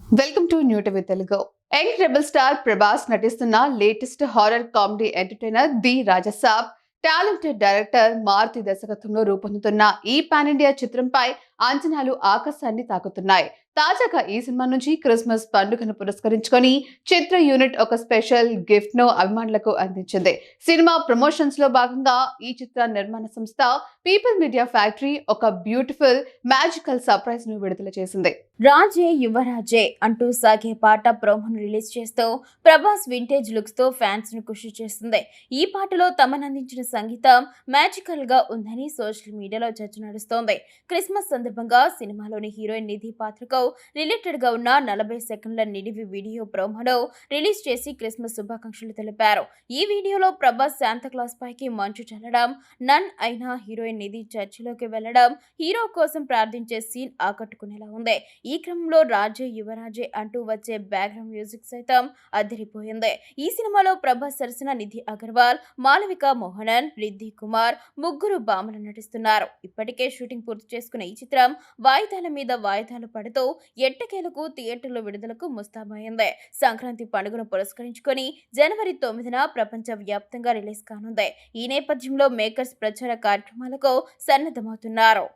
Welcome to new TV Telugu. Young rebel star Prabhas నటిస్తున్న latest horror comedy entertainer the Raja Saab talented director Maruthi దర్శకత్వంలో రూపొందుతున్న ఈ pan India చిత్రంపై అంచనాలు ఆకాశాన్ని తాకుతున్నాయి. తాజాగా ఈ సినిమా నుంచి క్రిస్మస్ పండుగను పురస్కరించుకొని చిత్ర యూనిట్ ఒక స్పెషల్ గిఫ్ట్ ను అభిమానులకు అందించింది. సినిమా ప్రమోషన్స్ లో భాగంగా ఈ చిత్ర నిర్మాణ సంస్థ పీపుల్ మీడియా ఫ్యాక్టరీ ఒక బ్యూటిఫుల్ మ్యాజికల్ సర్ప్రైజ్ ను విడుదల చేసింది. రాజే యువరాజే అంటూ సాగే పాట ప్రోమోను రిలీజ్ చేస్తూ ప్రభాస్ వింటేజ్ లుక్స్ తో ఫ్యాన్స్ ను ఖుషి చేస్తుంది. ఈ పాటలో తమనందించిన సంగీతం మ్యాజికల్ గా ఉందని సోషల్ మీడియాలో చర్చ నడుస్తోంది. క్రిస్మస్ సందర్భంగా సినిమాలోని హీరోయిన్ నిధి పాత్రకు రిలేటెడ్ గా ఉన్న 40 సెకండ్ల నిడివి వీడియో ప్రోమోను రిలీజ్ చేసి క్రిస్మస్ శుభాకాంక్షలు తెలిపారు. ఈ వీడియోలో ప్రభాస్ శాంతాక్లాస్ పైకి మంచు చల్లడం, నన్ అయిన హీరోయిన్ నిధి చర్చిలోకి వెళ్లడం, హీరో కోసం ప్రార్థించే సీన్ ఆకట్టుకునేలా ఉంది. ఈ క్రమంలో రాజే యువరాజే అంటూ వచ్చే బ్యాక్గ్రౌండ్ మ్యూజిక్ సైతం అదిరిపోయింది. ఈ సినిమాలో ప్రభాస్ సరసన నిధి అగర్వాల్, మాలవిక మోహనన్, రిద్ధి కుమార్ ముగ్గురు భామలు నటిస్తున్నారు. ఇప్పటికే షూటింగ్ పూర్తి చేసుకున్న ఈ చిత్రం వాయిదాల మీద వాయిదాలు పడుతూ ఎట్టకేలకు థియేటర్లో విడుదలకు ముస్తాబైంది. సంక్రాంతి పండుగను పురస్కరించుకొని జనవరి 9న ప్రపంచ వ్యాప్తంగా రిలీజ్ కానుంది. ఈ నేపథ్యంలో మేకర్స్ ప్రచార కార్యక్రమాలకు సన్నద్ధమవుతున్నారు.